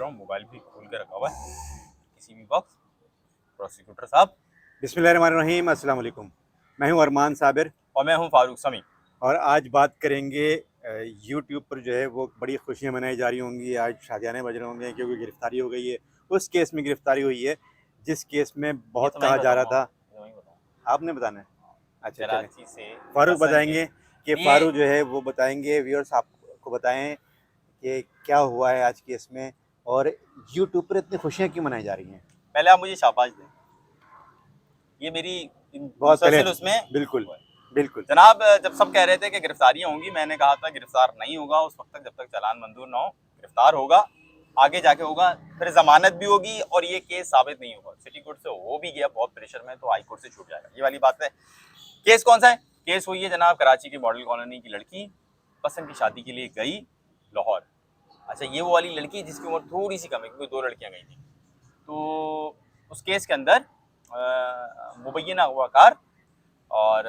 हूँ, मोबाइल भी खोल के रखा हुआ है। किसी भी वक्त प्रोसिक्यूटर साहब। बिस्मिल्लाहिर्रहमानिर्रहीम, अस्सलाम वालेकुम। मैं हूं अरमान साबिर और मैं हूँ फारूक समी। और आज बात करेंगे यूट्यूब पर जो है वो बड़ी खुशियां मनाई जा रही होंगी। आज शादियाने बज रहे होंगे क्योंकि गिरफ्तारी हो गई है। उस केस में गिरफ्तारी हुई है जिस केस में ये बहुत तो मैं ही कहा जा रहा बताऊँगा, था। ये मैं ही बताऊँ। आपने बताना है? अच्छा, चलें। कराची से फ़ारूक पसंद के बताएंगे कि ये फ़ारूक जो है वो बताएंगे, व्यूअर्स आपको बताएं कि क्या हुआ है आज केस में और यूट्यूब पर इतनी खुशियां क्यों मनाई जा रही हैं। पहले आप मुझे शाबाश दें। ये मेरी बहुत पहले। मुसलसल उसमें बिल्कुल, वो है। बिल्कुल। जनाब, जब सब कह रहे थे कि गिरफ्तारियां होंगी, मैंने कहा था गिरफ्तार नहीं होगा उस वक्त तक जब तक चालान मंजूर ना हो। गिरफ्तार होगा, आगे जाके होगा, फिर जमानत भी होगी और ये केस साबित नहीं होगा। सिटी कोर्ट से हो भी गया बहुत प्रेशर में तो हाई कोर्ट से छूट जाएगा, ये वाली बात है। केस कौन सा है? केस हुई है जनाब, कराची की मॉडल कॉलोनी की लड़की पसंद की शादी के लिए गई लाहौर। अच्छा, ये वो वाली लड़की जिसकी उम्र थोड़ी सी कम है, क्योंकि 2 लड़कियां गई थी। तो उस केस के अंदर मुबैना अगवाकार और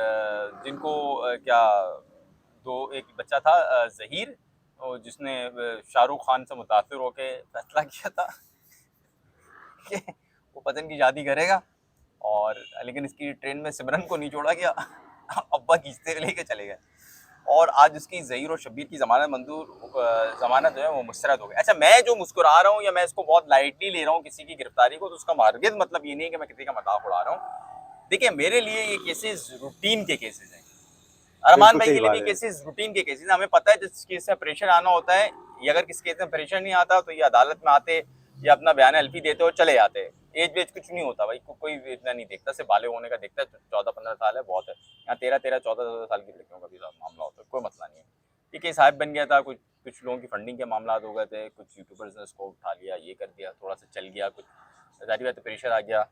जिनको क्या दो एक बच्चा था ज़हीर, जिसने शाहरुख खान से मुतासिर होकर फैसला किया था कि वो पतन की शादी करेगा, और लेकिन इसकी ट्रेन में सिमरन को नहीं छोड़ा गया। अब्बा खींचते लेके चले गए और आज उसकी ज़हीर और शब्बीर की ज़मानत जो है वो मुस्तरद हो गई। अच्छा, मैं जो मुस्कुरा रहा हूँ या मैं इसको बहुत लाइटली ले रहा हूँ किसी की गिरफ्तारी को, तो उसका हरगिज़ मतलब ये नहीं है कि मैं किसी का मजाक उड़ा रहा हूँ। देखिए, मेरे लिए ये केसेस रूटीन के केसेस हैं। अरमान बिल्कुल भाई सही के लिए बात भी है। केसेस रूटीन के केसेस हैं। हमें पता है जिस केस में प्रेशर आना होता है, ये अगर किस केस में प्रेशर नहीं आता तो ये अदालत में आते या अपना बयान एल्फी देते और चले जाते। एज वेज कुछ नहीं होता भाई, कोई इतना नहीं देखता, सिर्फ बाले होने का देखता है। 14-15 साल है बहुत है। यहाँ 13-14 साल की लड़कियों का भी मामला होता है, कोई मसला नहीं है। ये केस हाइप बन गया था, कुछ कुछ लोगों की फंडिंग के मामला हो गए थे, कुछ यूट्यूबर्स ने इसको उठा लिया, ये कर दिया, थोड़ा सा चल गया, कुछ जारी बात प्रेशर आ गया।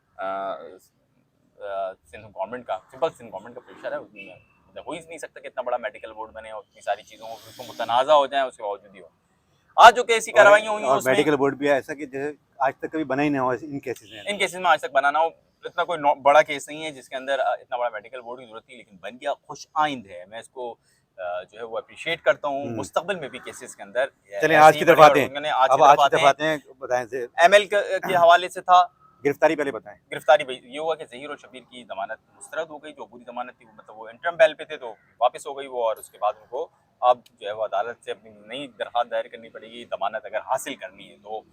सिंध गवर्नमेंट का, सिंपल सिंध गवर्नमेंट का प्रेशर है उसमें। हो ही नहीं सकता कि इतना बड़ा मेडिकल बोर्ड बने और इतनी सारी चीज़ों को मुतनाज़ा हो जाए, उसके बावजूद ही हो। आज जो कैसी और कार्रवाई हुई हैं और उसमें, मेडिकल बोर्ड भी है ऐसा कि जैसे आज तक कभी बना ही नहीं हुआ इन केसेस में। इन केसेस में आज तक बनाना हो, इतना कोई बड़ा केस नहीं है जिसके अंदर इतना बड़ा मेडिकल बोर्ड की जरूरत थी, लेकिन बन गया। खुश आइंद है, मैं इसको जो है वो अप्रिशिएट करता हूँ। हम्म। मुस्तकबिल में भी केसेस के अंदर चलें आज ऐसे ही की तरफ बढ़े और आते हैं। उन्होंने आज की अब तरफ आज की आते तरफ हैं। आते हैं, बताएं से एमएल के हवाले से था। गिरफ्तारी पहले बताएं। गिरफ्तारी भाई ये हुआ कि ज़हीर और शब्बीर की ज़मानत मुस्तरद हो गई। जो पूरी ज़मानत थी वो, मतलब वो इंटरम बैल पे थे तो वापस हो गई वो, और उसके बाद उनको अब जो है वो अदालत से अपनी नई दरख्वास्त दायर करनी पड़ेगी ज़मानत अगर हासिल करनी है तो।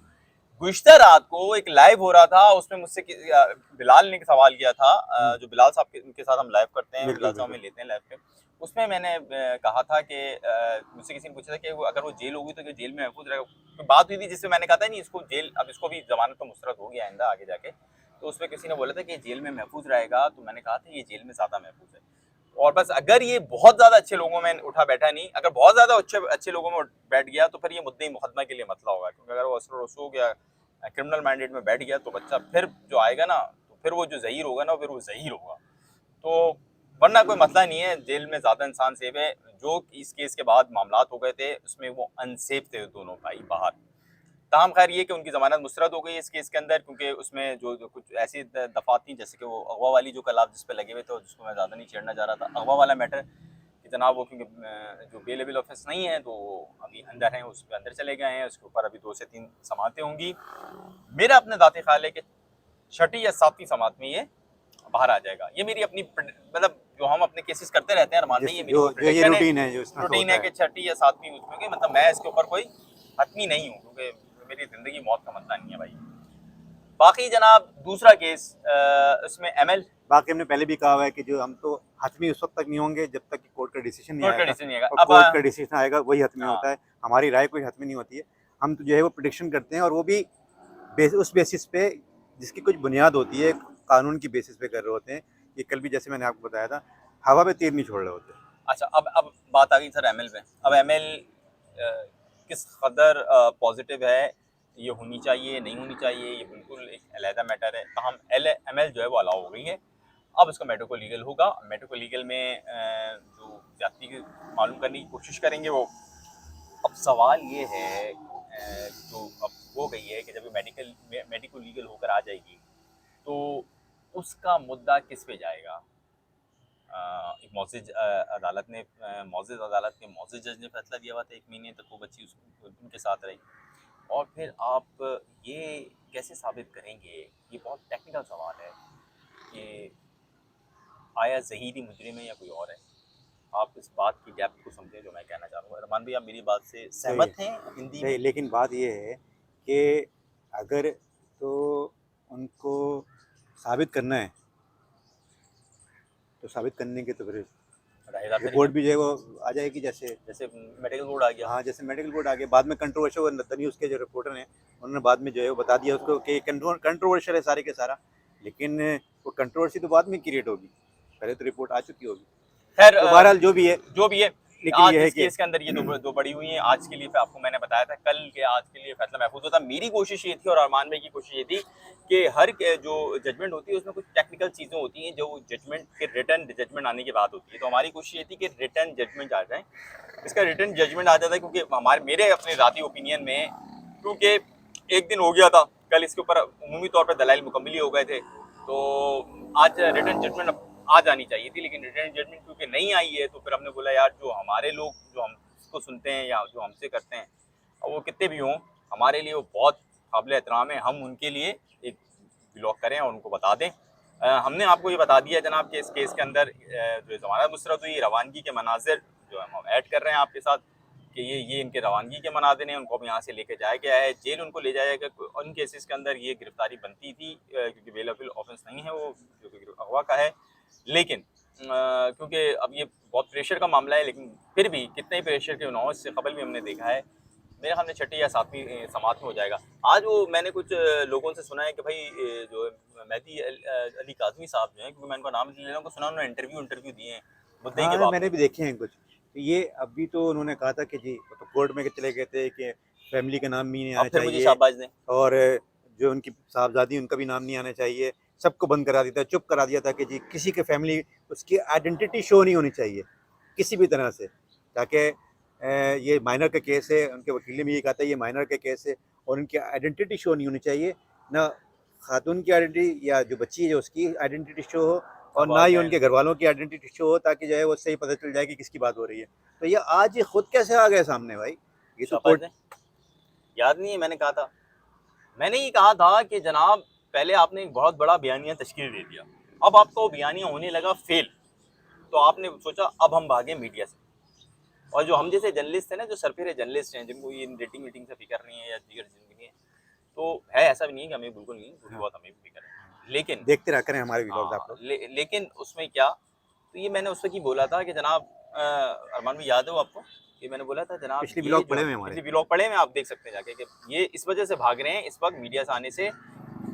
गुज़िश्ता रात को एक लाइव हो रहा था, उसमें मुझसे बिलाल ने एक सवाल किया था। जो बिलाल साहब के साथ हम लाइव करते हैं, बिल्कुल बिलाल साहब बिल्कुल। में लेते हैं लाइव पे। उसमें मैंने कहा था कि मुझसे किसी ने पूछा था कि अगर वो जेल होगी तो क्या जेल में महफूज रहेगा। तो बात हुई थी जिसमें मैंने कहा था नहीं, इसको जेल, अब इसको भी जमानत तो मुस्तरद हो गया आइंदा आगे जाके, तो उसमें किसी ने बोला था कि जेल में महफूज रहेगा, तो मैंने कहा था ये जेल में ज़्यादा महफूज है। और बस अगर ये बहुत ज़्यादा अच्छे लोगों में उठा बैठा नहीं, अगर बहुत ज़्यादा अच्छे अच्छे लोगों में बैठ गया तो फिर ये मुद्दे मुकदमा के लिए मसला होगा, क्योंकि अगर वो असर रसूख या क्रिमिनल मैंडेट में बैठ गया तो बच्चा फिर जो आएगा ना, तो फिर वो जो ज़हीर होगा ना, फिर वो ज़हीर होगा। तो वरना कोई मसला नहीं है, जेल में ज़्यादा इंसान सेफ है। जो इस केस के बाद मामलात हो गए थे उसमें वो अनसेफ थे दोनों भाई बाहर। ताहम खैर ये कि उनकी ज़मानत मुस्तरद हो गई इस केस के अंदर, क्योंकि उसमें जो कुछ ऐसी दफ़ात थी, जैसे कि वो अगवा वाली जो कल आप जिस पे लगे हुए थे और जिसको मैं ज़्यादा नहीं छेड़ना चाह रहा था, अगवा वाला मैटर कि जनाब वो, क्योंकि जो बेलेबल ऑफिस नहीं है तो वो अभी अंदर हैं, उस पर अंदर चले गए हैं, उसके ऊपर अभी 2 से 3 समातें होंगी। मेरा अपना ज़ाती ख्याल है कि 6ठी या 7वीं समात में ये बाहर आ जाएगा। ये मेरी अपनी मतलब जो हम अपने केसेस करते रहते हैं अरमान भाई, जिस ये मेरी जो वो जो ये प्रिडिक्शन है, रूटीन है जो इसमें तो रूटीन होता है है। कि 6ठी या 7वीं उसमें की, मतलब मैं इसके ऊपर कोई हतमी नहीं हूँ, क्योंकि मेरी ज़िंदगी मौत का मसला नहीं है भाई। बाकी जनाब दूसरा केस उसमें एमएल बाकी हमने पहले भी कहा हुआ है कि जो हम तो हतमी उस वक्त तक नहीं होंगे जब तक कि कोर्ट का डिसीजन नहीं कोर्ट का आएगा, डिसीजन नहीं आएगा और अब। कोर्ट का डिसीजन आएगा वही हतमी हाँ, होता है। हमारी राय कोई हतमी नहीं होती है। हम तो जो है वो प्रिडिक्शन करते हैं, और वो भी उस बेसिस पे जिसकी कुछ बुनियाद होती है, कानून की बेसिस पे कर रहे होते हैं। ये कल भी जैसे मैंने आपको बताया था, हवा पे तीर नहीं छोड़ रहे होते। अच्छा, अब बात आ गई सर एमएल पे। अब एमएल किस कदर पॉजिटिव है, ये होनी चाहिए नहीं होनी चाहिए, ये बिल्कुल एक अलहदा मैटर है। तहम एमएल जो है वो अलाउ हो गई है। अब इसका मेडिको लीगल होगा। मेडिको लीगल में जो जाति की मालूम करने की कोशिश करेंगे वो। अब सवाल ये है जो अब हो गई है कि जब मेडिको लीगल होकर आ जाएगी तो उसका मुद्दा किस पे जाएगा। एक मोअज़्ज़िज़ अदालत ने मोअज़्ज़िज़ अदालत के मोअज़्ज़िज़ जज ने फैसला दिया हुआ था 1 महीने तक वो बच्ची उनके साथ रही। और फिर आप ये कैसे साबित करेंगे, ये बहुत टेक्निकल सवाल है कि आया ज़हीरी मुजरिम है या कोई और है। आप इस बात की डेप्थ को समझें जो मैं कहना चाह रहा हूँ। अरमान भाई, आप मेरी बात से सही है, सहमत हैं हिंदी सही, में? लेकिन बात ये है कि अगर तो उनको साबित करना है, तो साबित करने के तो फिर रहेगा तरीका, रिपोर्ट भी जो है वो आ जाएगी। जैसे जैसे मेडिकल बोर्ड आ गया। हाँ, जैसे मेडिकल बोर्ड आ गया, बाद में कंट्रोवर्शियल, द न्यूज़ के जो रिपोर्टर हैं उन्होंने बाद में जो है वो बता दिया उसको कि कंट्रोवर्शियल है सारे के सारा, लेकिन वो कंट्रोवर्सी तो बाद में क्रिएट होगी, पहले तो रिपोर्ट आ चुकी होगी। खैर तो बहरहाल जो भी है, लेकिन आज ये है इस कि केस के अंदर ये दो पड़ी हुई हैं। आज के लिए आपको मैंने बताया था, कल के आज के लिए फैसला महफूज होता। मेरी कोशिश ये थी और अरमान भाई की कोशिश ये थी कि हर जो जजमेंट होती है उसमें कुछ टेक्निकल चीज़ें होती हैं जो जजमेंट के रिटर्न जजमेंट आने के बाद होती है। तो हमारी कोशिश ये थी कि रिटर्न जजमेंट आ जाए। इसका रिटर्न जजमेंट आ जाता है क्योंकि मेरे अपने ज़ाती ओपिनियन में, क्योंकि एक दिन हो गया था, कल इसके ऊपर उमूमी तौर पर दलाइल मुकम्मल हो गए थे, तो आज रिटर्न जजमेंट आ जानी चाहिए थी। लेकिन रिटर्न जजमेंट क्योंकि नहीं आई है, तो फिर हमने बोला यार, जो हमारे लोग जो हमको सुनते हैं या जो हमसे करते हैं, और वो कितने भी हों, हमारे लिए वो बहुत काबिल एहतराम है, हम उनके लिए एक ब्लॉग करें और उनको बता दें। हमने आपको ये बता दिया जनाब कि इस केस के अंदर जो ज़मानत मुस्तरद हुई, रवानगी के मनाजिर जो हम ऐड कर रहे हैं आपके साथ कि ये इनके रवानगी के मनाजिर हैं। उनको अब यहाँ से लेके जाया गया है, जेल उनको ले जाया गया। उन केसेस के अंदर ये गिरफ्तारी बनती थी क्योंकि बेलफिल ऑफेंस नहीं है वो, जो कि अगवा का है। लेकिन क्योंकि अब ये बहुत प्रेशर का मामला है, लेकिन फिर भी कितने ही प्रेशर के नौ से कबल भी हमने देखा है, मेरे ख्याल में छठी या सातवीं समात में हो जाएगा। आज वो मैंने कुछ लोगों से सुना है कि भाई जो मेहदी अली काज़मी साहब जो हैं, क्योंकि मैं उनका नाम ले रहा हूँ, सुना उन्होंने इंटरव्यू दिए हैं मुद्दई के हाँ, मैंने बावजूद। भी देखे हैं कुछ। तो ये अभी तो उन्होंने कहा था कि जी, वो तो कोर्ट में के चले गए थे कि फैमिली का नाम भी नहीं अब आना फिर मुझे चाहिए, शाबाश दें। और जो उनकी साहबजादी उनका भी नाम नहीं आना चाहिए, सबको बंद करा दिया था, चुप करा दिया था कि जी किसी के फैमिली, उसकी आइडेंटिटी शो नहीं होनी चाहिए किसी भी तरह से, ताकि ये माइनर का केस है, उनके वकील ने भी ये कहा था ये माइनर का केस है और उनकी आइडेंटिटी शो नहीं होनी चाहिए, ना खातून की आइडेंटिटी या जो बच्ची है जो उसकी आइडेंटिटी शो हो, और ना ही उनके घर वालों की आइडेंटिटी शो हो, ताकि जो है वो सही पता चल जाए कि किसकी बात हो रही है। तो ये आज ये खुद कैसे आ गए सामने भाई, ये तो शाबाश कोर्ट। दें। याद नहीं है मैंने कहा था, मैंने ये कहा था कि जनाब पहले आपने एक बहुत बड़ा बयानिया तश्कील दे दिया, अब आपका वो बयानिया होने लगा फेल, तो आपने सोचा अब हम भागे मीडिया से। और जो हम जैसे जर्नलिस्ट हैं ना, जो सरफेरे जर्नलिस्ट हैं, जिनको ये रेटिंग वीटिंग से फिक्र नहीं है या दीगर जिंदगी नहीं है, तो है ऐसा भी नहीं है कि हमें बिल्कुल नहीं, थोड़ी हाँ, बहुत हमें भी फिक्र है, लेकिन देखते रह करें हमारे व्लॉग्स आप हाँ, लोग। लेकिन उसमें क्या, तो ये मैंने उस वक्त ही बोला था कि जनाब अरमान भी याद हो आपको, ये मैंने बोला था जनाब, पिछले ये व्लॉग जो पड़े हुए हैं हमारे। पिछले व्लॉग पढ़े में आप देख सकते हैं जाके कि ये इस वजह से भाग रहे हैं इस वक्त मीडिया से आने से।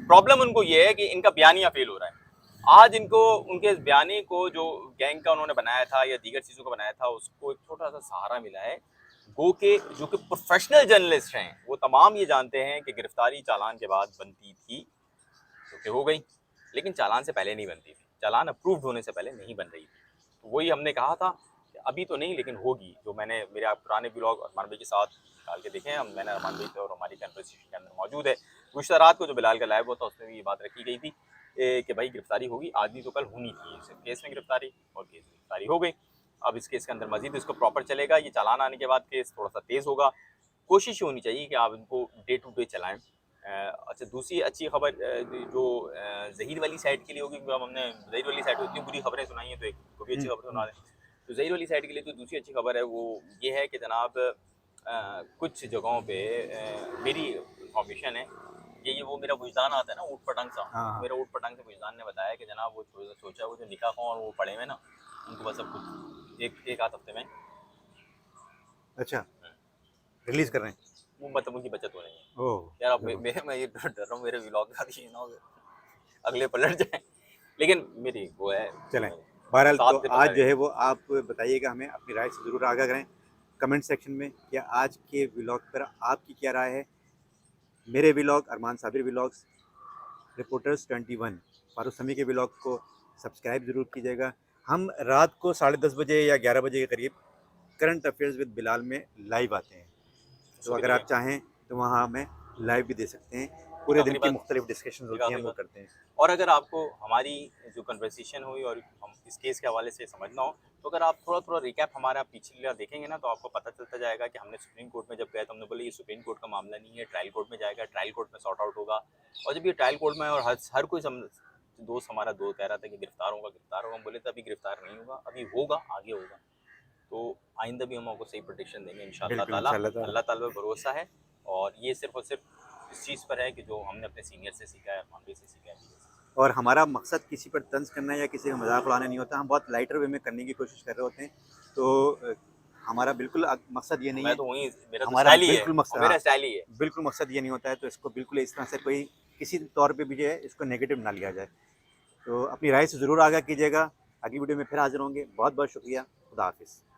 प्रॉब्लम उनको ये है कि इनका बयानिया फेल हो रहा है। आज इनको उनके बयानी को जो गैंग का उन्होंने बनाया था या दीगर चीज़ों का बनाया था, उसको एक छोटा सा सहारा मिला है। गो के जो कि प्रोफेशनल जर्नलिस्ट हैं, वो तमाम ये जानते हैं कि गिरफ्तारी चालान के बाद बनती थी, जो कि हो गई, लेकिन चालान से पहले नहीं बनती थी, चालान अप्रूव्ड होने से पहले नहीं बन रही थी। तो वही हमने कहा था कि अभी तो नहीं, लेकिन होगी। जो मैंने मेरे आप पुराने ब्लॉग अरमान भाई के साथ डाल के देखे हैं, मैंने अरमान भाई से और हमारी कन्वर्सेशन के अंदर मौजूद है। गुज़श्ता रात को जो बिलाल का लाइव हुआ था उसमें भी ये बात रखी गई थी कि भाई गिरफ्तारी होगी, आज नहीं तो कल होनी थी इस केस में गिरफ्तारी, और केस में गिरफ्तारी हो गई। अब इस केस के अंदर मजीद इसको प्रॉपर चलेगा, ये चालान आने के बाद केस थोड़ा सा तेज़ होगा। कोशिश होनी चाहिए कि आप इनको डे टू डे चलाएं। अच्छा, दूसरी अच्छी खबर जो ज़हीर वाली साइड के लिए होगी, क्योंकि अब हमने ज़हीर वाली साइड को इतनी बुरी खबरें सुनाई हैं, तो एक को भी अच्छी खबर सुना दें। तो ज़हीर वाली साइड के लिए तो दूसरी अच्छी खबर है वो ये है कि जनाब कुछ जगहों पे मेरी इंफॉर्मेशन है, ये वो मेरा वुजदान आता है ना, ऊट पटांग सा, हाँ, हाँ। मेरा ऊट पटांग से वुजदान ने बताया कि जनाब वो सोचा वो जो निकाह खां और वो पड़े हुए ना, उनको बस अब कुछ एक आध हफ्ते में अच्छा, रिलीज कर रहे हैं। वो मतलब उनकी बचत हो रही है। ओह, यार अब जबरदस्त। मैं ये डर रहा हूँ मेरे व्लॉग का ये ना हो अगले पलट जाए, लेकिन मेरी वो है चलें, बहरहाल तो 7 से आज 15 जो दिन। है वो आप बताइएगा, हमें अपनी राय से ज़रूर आगाह करें कमेंट सेक्शन में, कि आज के व्लॉग पर आपकी क्या राय है। मेरे व्लॉग, अरमान साबिर व्लॉग्स, रिपोर्टर्स 21, फारूक समी के व्लॉग को सब्सक्राइब ज़रूर कीजिएगा। हम रात को 10:30 बजे या 11 बजे के करीब करंट अफेयर्स विद बिलाल में लाइव आते हैं, तो सुबह अगर ठीक है। आप चाहें तो वहाँ हमें लाइव भी दे सकते हैं। पूरे आखिरी दिन की बात- मुख्तलिफ डिस्कशन होती हैं, आखिरी हम वो बात। करते हैं। और अगर आपको हमारी जो कन्वर्सेशन हुई और हम इस केस के हवाले से समझना हो, तो अगर आप थोड़ा थोड़ा रिकैप हमारा पिछला देखेंगे ना, तो आपको पता चलता जाएगा कि हमने सुप्रीम कोर्ट में जब गए तो हमने बोला ये सुप्रीम कोर्ट का मामला नहीं है, ट्रायल कोर्ट में जाएगा, ट्रायल कोर्ट में सॉर्ट आउट होगा। और जब ये ट्रायल कोर्ट में है और हर कोई दोस्त हमारा दोस्त कह रहा था कि गिरफ्तार होगा गिरफ्तार होगा, हम बोले तो अभी गिरफ्तार नहीं होगा, अभी होगा, आगे होगा। तो आइंदा भी हम आपको सही प्रोटेक्शन देंगे इंशाअल्लाह बिल्कुल ताला। इंशाल्लाह ताला। अल्लाह ताला पे भरोसा है। और ये सिर्फ और सिर्फ इस चीज़ पर है कि जो हमने अपने सीनियर से सीखा है, अरमान भाई से सीखा है। और हमारा मकसद किसी पर तंज करना या किसी का मजाक उड़ाना नहीं होता, हम बहुत लाइटर वे में करने की कोशिश कर रहे होते हैं। तो हमारा बिल्कुल मकसद ये नहीं मैं है, तो वही, मेरा तो हमारा स्टाइल ही है, बिल्कुल मकसद, और मेरा हाँ, स्टाइल ही है। बिल्कुल मकसद ये नहीं होता है, तो इसको बिल्कुल इस तरह से कोई किसी तौर पे भी जो है इसको नेगेटिव ना लिया जाए। तो अपनी राय से ज़रूर आगाह कीजिएगा। अगली वीडियो में फिर हाज़िर होंगे। बहुत बहुत शुक्रिया। खुदा हाफ़िज़।